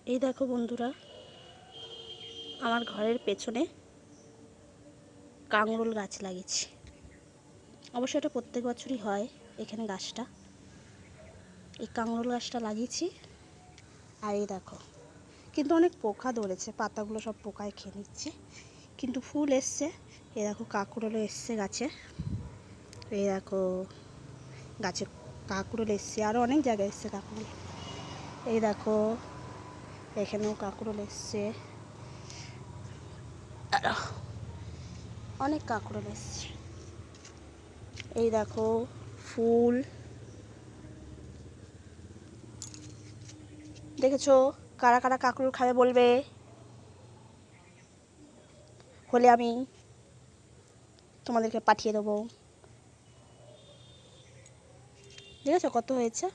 এই দেখো বন্ধুরা, আমার ঘরের পেছনে কাঁকরোল গাছ লাগিয়েছি। অবশ্য এটা প্রত্যেক বছরই হয় এখানে গাছটা। এই কাঁকরোল গাছটা লাগিয়েছি। আর এই দেখো, কিন্তু অনেক পোকা ধরেছে, পাতাগুলো সব পোকায় খেয়ে নিচ্ছে। কিন্তু ফুল এসছে। এই দেখো কাঁকরোলও এসছে গাছে। এই দেখো গাছে কাঁকরোল এসছে, আরও অনেক জায়গায় এসছে কাঁকরোল। এই দেখো এখানেও কাঁকরোল এসছে, অনেক কাঁকরোল এসছে। এই দেখো ফুল দেখেছো? কারা কারা কাঁকরোল খাবে বলবে, হলে আমি তোমাদেরকে পাঠিয়ে দেবো। দেখেছো কত হয়েছে?